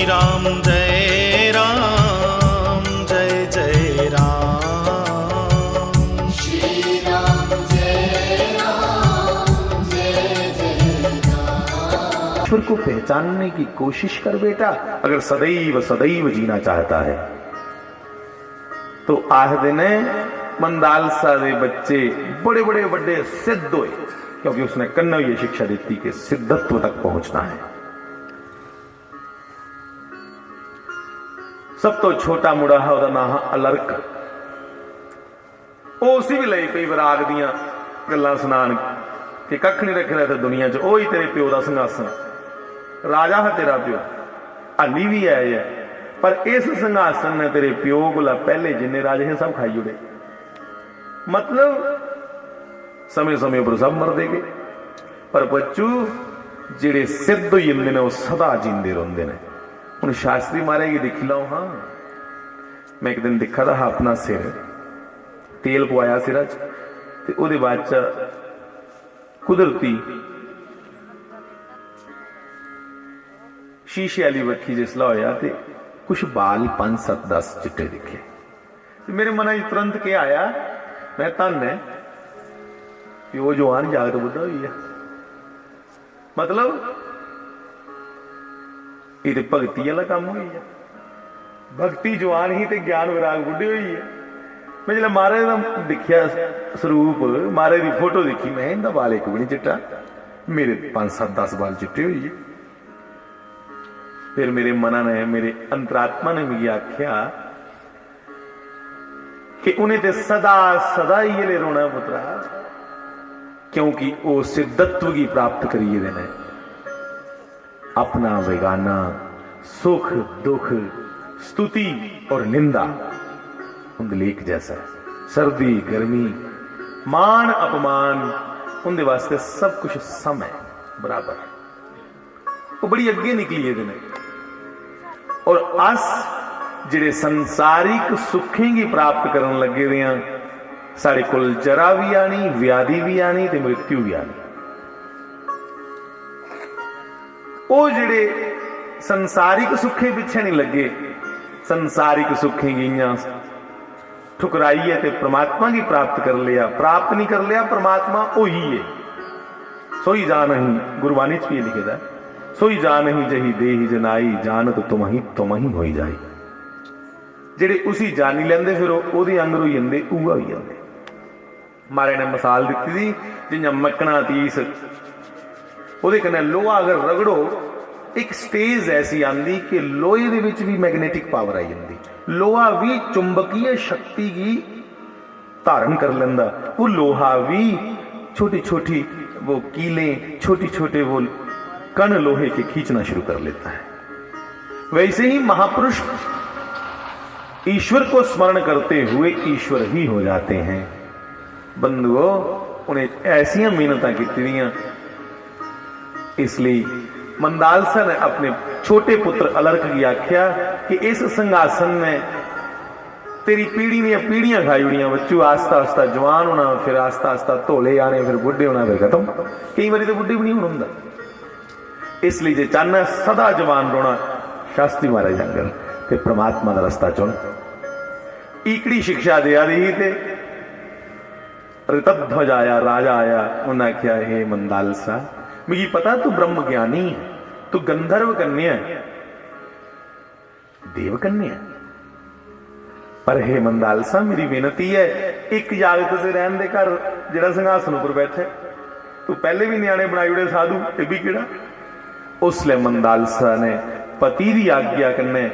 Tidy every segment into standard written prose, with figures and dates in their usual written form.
राम जय राम जय जय राम। श्री राम जय राम जय जय राम। ईश्वर को पहचानने की कोशिश कर बेटा, अगर सदैव सदैव जीना चाहता है तो। आखदे ने मंदालसा दे बच्चे बड़े बड़े बड़े सिद्ध होए, क्योंकि उसने कन्नों ये शिक्षा दी कि सिद्धत्व तक पहुंचना है। सब तो छोटा मुड़ा है, ਉਹਦਾ नाम अलर्क। उसी भी ਲਈ ਪਈ ਵਿਰਾਗ ਦੀਆਂ ਗੱਲਾਂ ਸੁਣਾਣ ਕਿ ਕੱਖ ਨਹੀਂ ਰੱਖਿਆ ਤੇ ਦੁਨੀਆ 'ਚ, ਉਹੀ ਤੇਰੇ ਪਿਓ ਦਾ ਸਿੰਘਾਸਨ, ਰਾਜਾ ਹੈ ਤੇਰਾ ਪਿਓ, ਹਾਲੀ ਵੀ ਆਏ ਹੈ, पर इस सिंहासन ने तेरे प्यो कोला पहले जिन्ने राजे हैं सब खाई जुड़े। मतलब समय समय पर सब मर देगे, पर बच्चू जेड़े सिद्ध होई जंदे ने वो सदा जींदे रहिंदे ने। हुण शास्त्री मारे की दिख लो। हाँ, मैं एक दिन दिखा था अपना सिर तेल पवाया सिरा च, ते उहदे बाद च कुदरती शीशे वाली वक्खी जिसला होया ते कुछ बाल 5 7 10 चिट्टे दिखे। मेरे मन में तुरंत क्या आया, मैं धन है प्यो जवान जागत बुढ़ा हुई है। मतलब ये भगती वाला काम हुई है। भगती जवान ही ते ज्ञान विराग बुढ़ी हुई है। मैं जो महाराज का दिखिया स्वरूप, महाराज की फोटो देखी, मैं इनका बाल एक भी नहीं चिट्टा, मेरे 5 7 10 बाल चिट्टे हुई है। फिर मेरे मना ने, मेरे अंतरात्मा ने मुझे आख्या कि उन्हें ते सदा सदा ही ले रोना पुत्रा, क्योंकि वो सिद्धत्व की प्राप्त करिए देने। अपना बेगाना सुख दुख स्तुति और निंदा उनके लेख जैसा है। सर्दी गर्मी मान अपमान उनके वास्ते सब कुछ सम है, बराबर। वो बड़ी अगे निकली है दिन। और अस जिहड़े संसारिक सुखें की प्राप्त करन लगे दे हां, साडे कोल जरा भी आनी, व्याधि भी आनी ते मृत्यु भी आनी। वो जिहड़े संसारिक सुखे पिछे नहीं लगे, संसारिक सुखें गईयां ठुकराई है ते परमात्मा की प्राप्त कर लिया। प्राप्त नहीं कर लिया, परमात्मा वही है। सोई जान ही गुरबाणी च भी लिखेदा, सोई जान ही जही देही जनाई, जानत तुम ही हो जाई। जेड़े उसी जानी लेंदे फिर ओहदे अंग होई जांदे, उहा होई जांदे। मारे ने मिसाल दी थी, जियां मक्कना तीस ओहदे कन्नै लोहा अगर रगड़ो, एक स्टेज ऐसी आंदी कि लोहे दे विच भी मैग्नेटिक पावर आई जांदी। लोहा भी चुंबकीय शक्ति की धारण कर लेंदा। वो लोहा भी छोटी छोटी वो कीलें, छोटी छोटे वो कण लोहे के खींचना शुरू कर लेता है। वैसे ही महापुरुष ईश्वर को स्मरण करते हुए ईश्वर ही हो जाते हैं। बंधुओं, उन्हें ऐसी मेहनत की, इसलिए मंदालसा ने अपने छोटे पुत्र अलर्क की आख्या कि इस सिंहासन में तेरी पीढ़ी ने पीढ़ियां खाई उड़ियां। बच्चू आस्ता आस्ता जवान होना, फिर आस्ता आस्ता धोले आने, फिर बुढ़े होना, फिर खत्म। कई बार तो बुढ़े भी नहीं होना। इसलिए जे चाहना सदा जवान रोना, शास्त्री महाराज अंगल ते परमात्मा का रास्ता चुन। ईकड़ी शिक्षा दिया दी ते ऋतध्वज आया, राजा आया, उन्हें आख्या हे मंदालसा, मुझे पता तू ब्रह्म ज्ञानी है, तू गंधर्व कन्या देव कन्या, पर हे मंदालसा मेरी बेनती है, एक जागत से रहन दे घर जिहड़ा सिंहासन उपर बैठे। तू पहले भी न्याणे बनाई उड़े साधु, ये भी किहड़ा। उसले मंदालसा ने पति की आज्ञा कन्ने,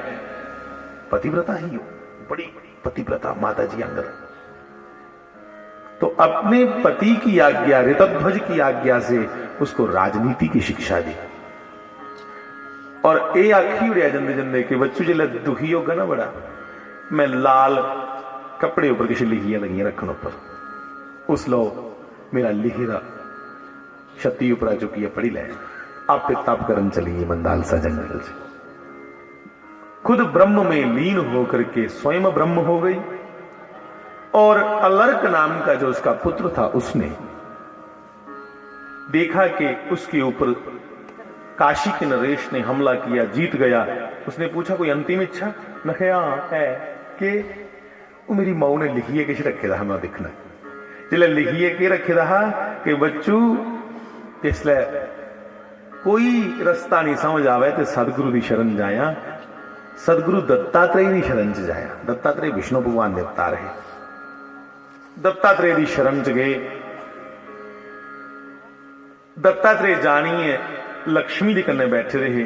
पतिव्रता ही हो, बड़ी पतिव्रता माता जी अंदर, तो अपने पति की आज्ञा, ऋतध्वज की आज्ञा से उसको राजनीति की शिक्षा दी। और ये आखी उड़िया जंदे जंदे कि बच्चू जिले दुखी होगा ना बड़ा, मैं लाल कपड़े उपर किसी लिखियां लगियां रखने उपर, उस लो मेरा लिखे दा छत्ती उपरा चुकी है, पढ़ी लै। आपे तप करन चली मंदालसा जंगल से, खुद ब्रह्म में लीन होकर के स्वयं ब्रह्म हो गई। और अलर्क नाम का जो उसका पुत्र था, उसने देखा कि उसके ऊपर काशी के नरेश ने हमला किया, जीत गया। उसने पूछा कोई अंतिम इच्छा? मैं कहा हाँ है कि वो मेरी माऊ ने लिखी है किस रखे दा मैं देखना। जिसले लिखी है कि रखे रहा कि बच्चू जिसले कोई रस्ता नहीं समझ आवे तो सतगुरु की शरण जाया, सतगुरु दत्तात्रेय की शरण च जाया। दत्तात्रेय विष्णु भगवान दे अवतार है। दत्तात्रेय की शरण च गए। दत्तात्रेय जानिए लक्ष्मी के कन्ने बैठे रहे।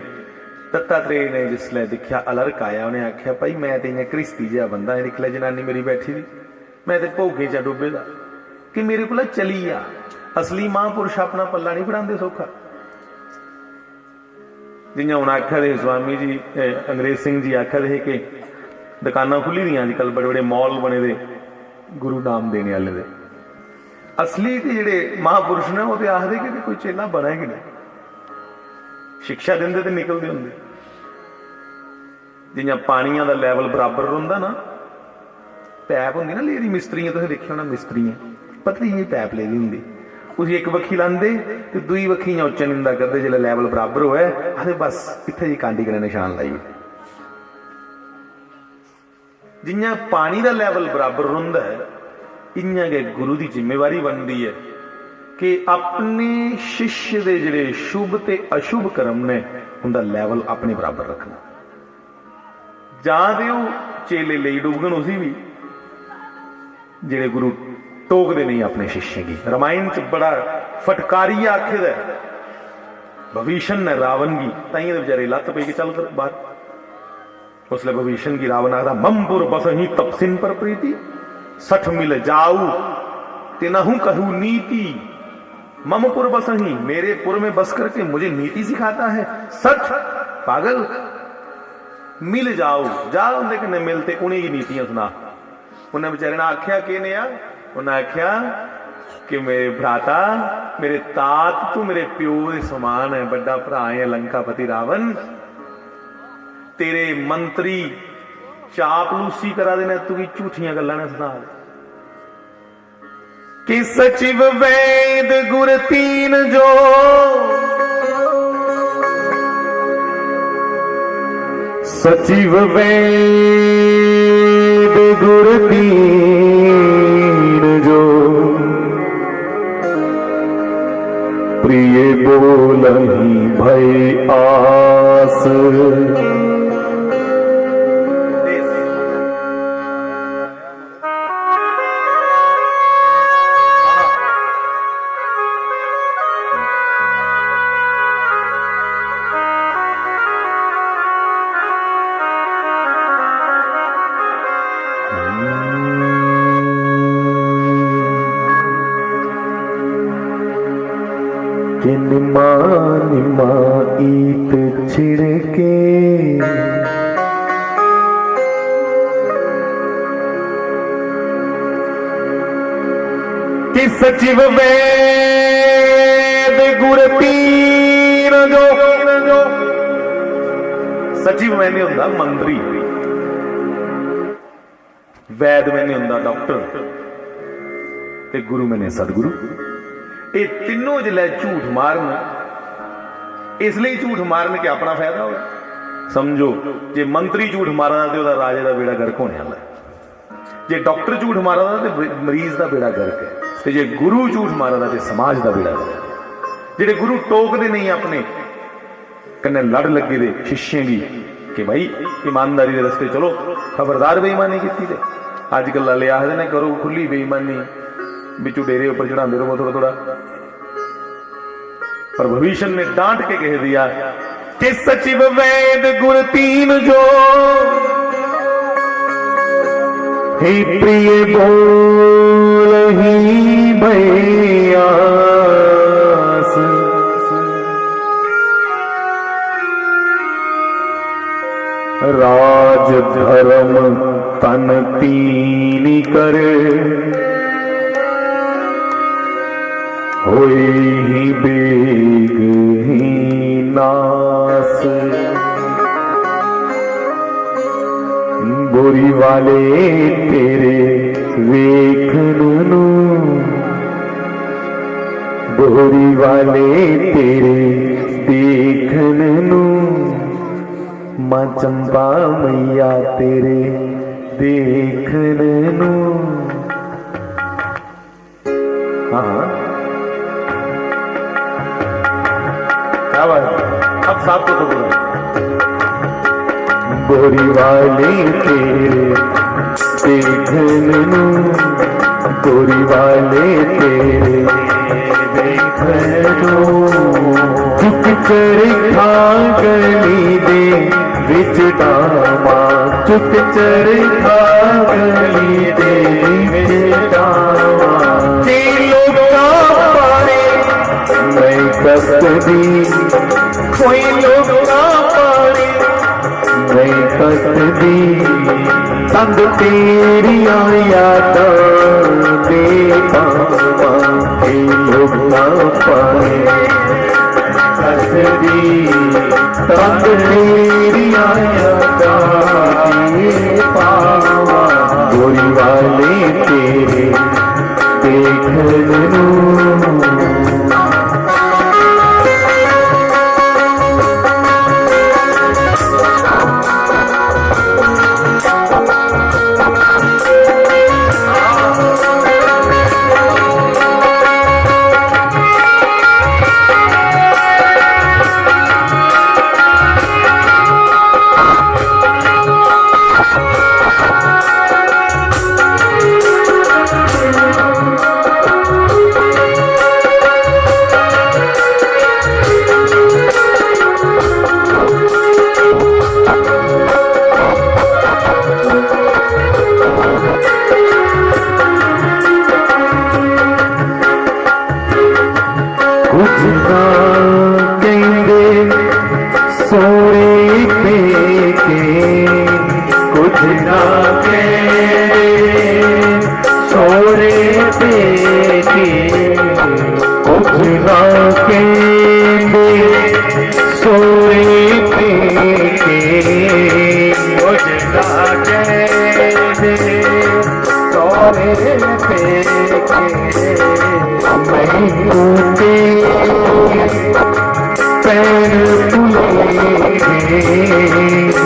दत्तात्रेय ने जिसले दिखा अलर्क आया, उन्हें आख्या भाई मैं तो इन्हें क्रिस्ती जहा बंदा है, निकले जनानी मेरी बैठी थी, मैं तो भोगे चा डुबे दा कि मेरे को चली आ। असली महापुरुष अपना पल्ला नहीं बढ़ाते सौखा। जियां हूँ आख्या रहे स्वामी जी अंग्रेज सिंह जी आख्या रहे कि दुकाना खुली दी अजकल बड़े बड़े मॉल बने दे गुरु नाम देने वाले दे। असली जेडे महापुरुष ने वो तो आखते कि कोई चेला बना कि नहीं, शिक्षा देंदे तो निकलते होंगे। जियां पानिया का लैवल बराबर होंदा ना, पैप होंगी ना लेदी मिस्त्रियां, तुसीं देखिया होना मिस्त्रियां पतली जी पैप लेदी होंदी, उसी एक बखी लांदे ते दूई बखी उच्चा निंदा करते, जिसले लैवल बराबर होए आखदे बस इत्थे जी कांडी कने निशान लाई। जियां पानी का लैवल बराबर होंदा है, इयां गै गुरु की जिम्मेवारी बनती है कि अपने शिष्य के जिहड़े शुभ ते अशुभ कर्म ने उनका लैवल अपने बराबर रखना। जां ते ओह चेले ले डुबगन उसी भी जिहड़े गुरु टोकते नहीं अपने शिष्य की। रामायण च बड़ा फटकारी आखिर है भविष्ण ने रावण की, ताइए बेचारे लत्त पे के चल कर बाहर। उसले भविष्ण की रावण आखदा ममपुर बसही तपसिन पर प्रीति, 60 मिल जाऊ तिनहु कहू नीति। ममपुर बसही, मेरे पुर में बस करके मुझे नीति सिखाता है। 60 पागल, मिल जाओ जाओ उनके कन्ने मिलते उन्हीं की नीतियां सुना। उन्हें बेचारे ने आख्या कि ने आ, उन्हें आख्या कि मेरे भ्राता मेरे तात तू मेरे प्यो के समान है, बड़ा भरा है लंकापति रावण। तेरे मंत्री चापलूसी करा देने, तू की झूठियां गल्लां ने सुना दे कि सचिव वेद गुर तीन जो, सचिव वेद गुर तीन जो, प्रिय बोलहि भय आस। निमा निमा ईत छिड़के, कि सचिव वेद गुर तीन जो। सचिव मैंने हुंदा मंत्री, वैद मैंने हुंदा डॉक्टर, ते गुरु मैंने सतगुरु। ये तीनों जिले झूठ मारन, इसलिए झूठ मारन के अपना फायदा हो। समझो जे मंत्री झूठ मारदा तो राजे का बेड़ा गर्क होने वाला है, जे डॉक्टर झूठ मारदा तो मरीज का बेड़ा गर्क है, तो जे गुरु झूठ मारदा तो समाज का बेड़ा गर्क है। जेडे गुरु टोकते नहीं अपने कन्ने लड़ लगे दे शिष्य की कि भाई ईमानदारी के रस्ते चलो, खबरदार बेईमानी की। अजकल लाले आखदे ने करो खुली बेईमानी, बिचू डेरे ऊपर चढ़ाते रहो थोड़ा थोड़ा। पर भविष्य ने डांट के कह दिया कि सचिव वेद गुर तीन जो, हे प्रिय बोलहि भय आस। राज धर्म तन तीन करे, होई ही बेग ही नास। बोरी वाले तेरे वेखन नू, बोरी वाले तेरे देखन मां चंपा मैया तेरे देखने नू। हाँ क्या बात है? अब साफ तो बोलो। गोरी वाले तेरे देखने नू, गोरी वाले तेरे देखने नू। चुक चरखा गली दे विच डावा, चुक चरखा गली दे विच डावा। मैं कसदी कोई लोग ना पारे, मैं कसदी संग तेरी यादां दे पावा। कोई लोग ना पारे कसदी संग तेरी यादां दे पावा। गोरी वाले तेरे देखने नू। सोरे पेके कुछ ना कहते, सोरे पेके कुछ ना कहते, सोरे पेके कुछ ना कहते, सोरे पेके पैर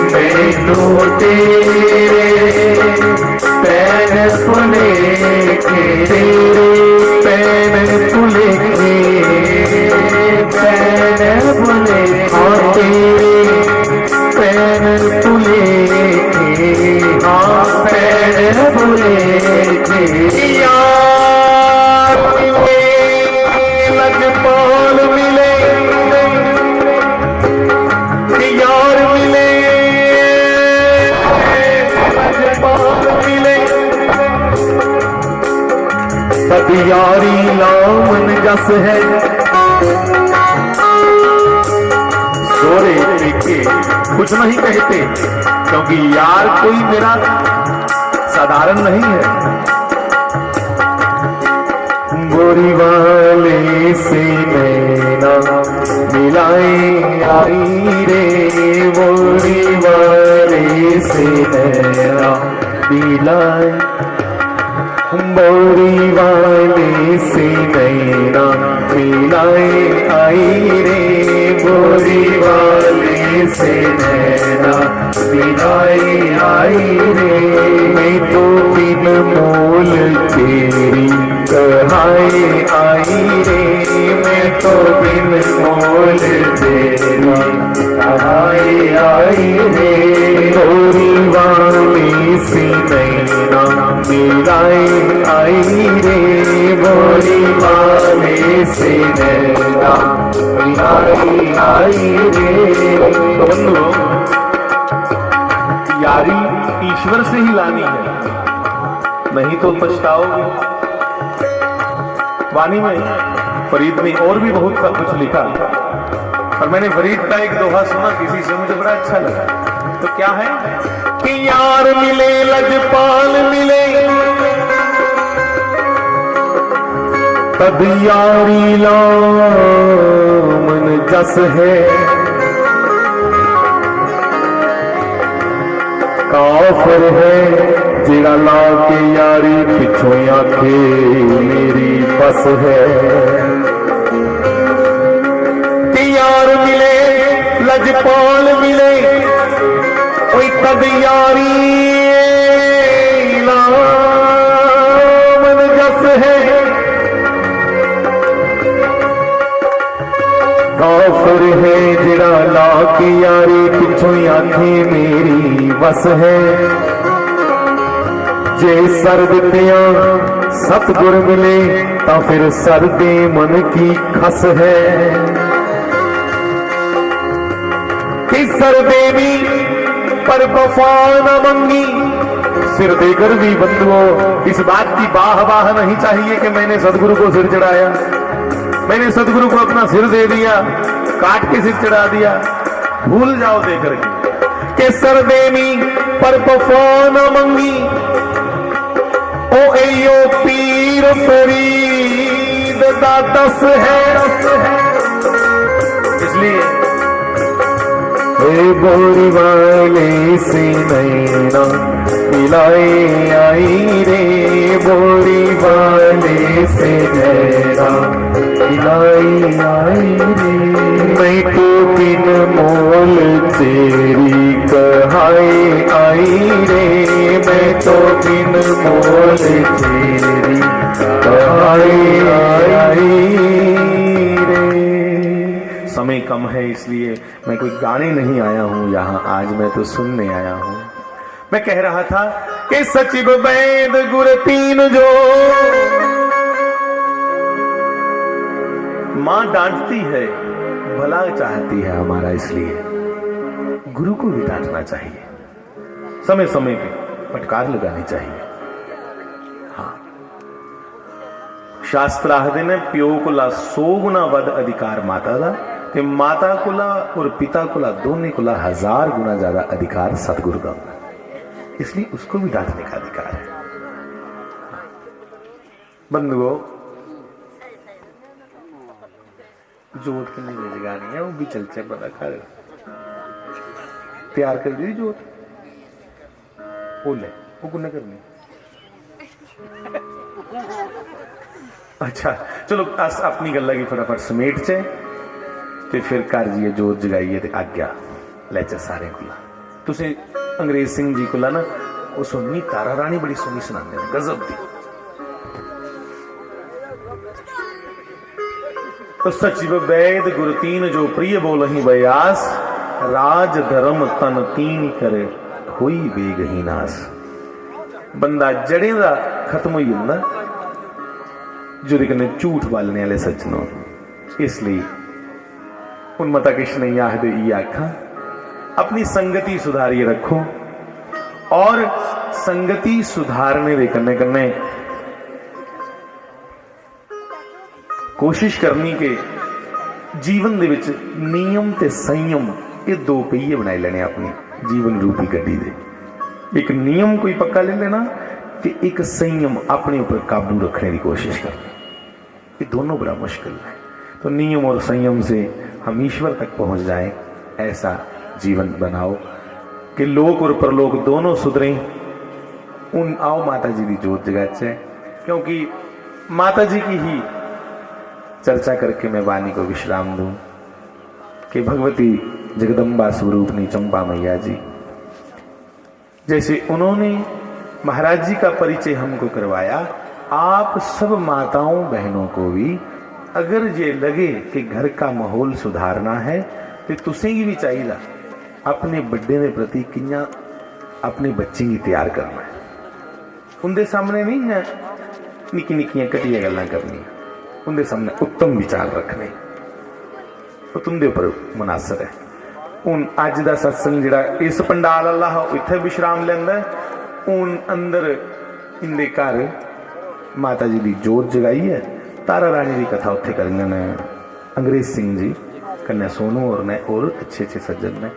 मैनू तेरे पैर फुले तेरे पैर फुले पैर फुले हाँ तेरे पैर फुले हाँ पैर फुले यार लजपाल मिले, यार मिले, सब यारी लामन जस है। सोरे पेके कुछ नहीं कहते, क्योंकि यार कोई मेरा साधारण नहीं है। गोरी वाले से नैना मिलाए आई रे, गोरी वाले से नैना मिलाए, गोरी वाले से नैना मिलाए आई रे, गोरी वाले से नैना मिलाए आई रे। मैं तो बिन मोल तेरी कहाए आई रे, मैं तो बिन मोल तेरी कहाए आई रे। गोरी वाली सी नैना मिलाए आई रे, गोरी वाली सी नैना मिलाए आई रे। यारी ईश्वर से ही लानी है, नहीं तो पछताओगे। वाणी में फरीद में और भी बहुत सा कुछ लिखा, और मैंने फरीद का एक दोहा सुना किसी से, मुझे बड़ा अच्छा लगा। तो क्या है कि यार मिले लजपाल मिले, तब यारी लामन जस है। काफिर है जिड़ा ला के यारी पिछों आखे मेरी बस है। कि यार मिले लजपाल मिले, तद यारी लामन जस है, काफिर है जिड़ा ला की यारी पिछों आखे मेरी बस है। जे सर दित्तियां सतगुर मिले तो फिर सर दे मन की खस है। कि सर देवी पर वफा न मंगी, सिर देकर भी बंधुओं इस बात की वाह वाह नहीं चाहिए कि मैंने सदगुरु को सिर चढ़ाया, मैंने सदगुरु को अपना सिर दे दिया, काट के सिर चढ़ा दिया। भूल जाओ देकर के सर देवी पर वफा न मंगी, ओ एयो पीर फरीद दा दस है। इसलिए बोरी वाले से नैना मिलाए आई रे, बोरी वाले से नैना मिलाए आई रे। मैं तो बिन मोल तेरी कहाए आई रे, मैं तो बिन मोल तेरी कहाए आई रे। समय कम है इसलिए मैं कोई गाने नहीं आया हूं यहां, आज मैं तो सुनने आया हूं। मैं कह रहा था कि सचिव वैद गुर तीन जो, मां डांटती है भला चाहती है हमारा, इसलिए गुरु को भी डांटना चाहिए, समय समय पे फटकार लगानी चाहिए। हाँ, शास्त्र आखदे ने प्यो कोला 100 गुना वध अधिकार माता दा, ते माता कोला और पिता कोला दोनों कोला 1000 गुना ज्यादा अधिकार सतगुरु का, इसलिए उसको भी डांटने का अधिकार है। बंधुओं, जोत के नहीं जगानी है, वो भी चलचे पता कर तैयार कर दी जोत, बोले वो कुने करनी। अच्छा चलो अस अपनी गल्ला की फटाफट समेट चे ते फिर कर जी जोत जगाइए ते आज्ञा लैचे सारे को। तुसे अंग्रेज सिंह जी को ना वो सुननी तारा रानी बड़ी सोहनी सुनाते हैं, गजब दी। तो सचिव वैद गुर तीन जो प्रिय बोलहि बयास, राज धर्म तन तीन करे होई बेगही नास। बंदा जड़े का खत्म हो जाता जो कन्ने झूठ बोलने वाले सज्जनों, इसलिए उन मता किश नहीं आखदे ये आखा अपनी संगति सुधारिए रखो, और संगति सुधारने दे कन्ने कन्ने कोशिश करनी के जीवन दे विच नियम ते संयम ये 2 पहिए बनाए लेने अपनी जीवन रूपी गड्डी दे। एक नियम कोई पक्का ले लेना कि एक संयम अपने ऊपर काबू रखने की कोशिश करनी, ये दोनों बड़ा मुश्किल है। तो नियम और संयम से हम ईश्वर तक पहुंच जाएं, ऐसा जीवन बनाओ कि लोक और परलोक दोनों सुधरें। उन आओ माता जी की जोत जगाचे, क्योंकि माता जी की ही चर्चा करके मैं वाणी को विश्राम दूं कि भगवती जगदम्बा स्वरूपनी चंपा मैया जी, जैसे उन्होंने महाराज जी का परिचय हमको करवाया, आप सब माताओं बहनों को भी अगर ये लगे कि घर का माहौल सुधारना है तो तुसें भी चाहिए अपने बड़े के प्रति किया अपने बच्चे की तैयार करना है। उनके सामने नहीं है निकी निकियां घटिया गल्लां करनी, उनके सामने उत्तम विचार रखने, तो तुमदे ऊपर मुनासब है। हूँ अज का सत्संग जिहड़ा इस पंडाल अल्लाह इत्थे विश्राम लैंदा, हूँ अंदर इनके घर माता जी की जोत जगाई है, तारा रानी की कथा उत्थे करियां ने अंग्रेज सिंह जी कन्या सोनू और ने और अच्छे अच्छे सज्जन ने।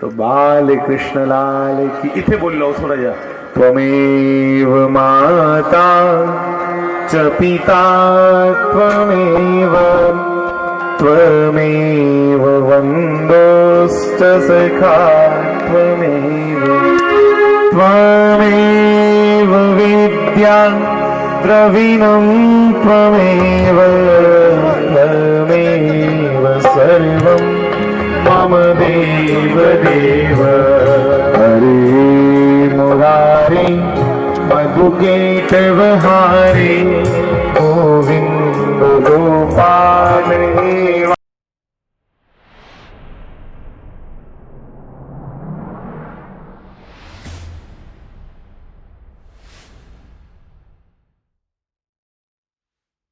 तो बाल कृष्ण लाल की इथे बोल लो थोड़ा जा। त्वमेव माता च पिता त्वमेव वन्दोश्च सखा त्वमेव विद्या द्रविणं त्वमेव सर्वं मम वामदेव देव। हरे मुरारी मधुकेत वहारी, गोविंद गोपाल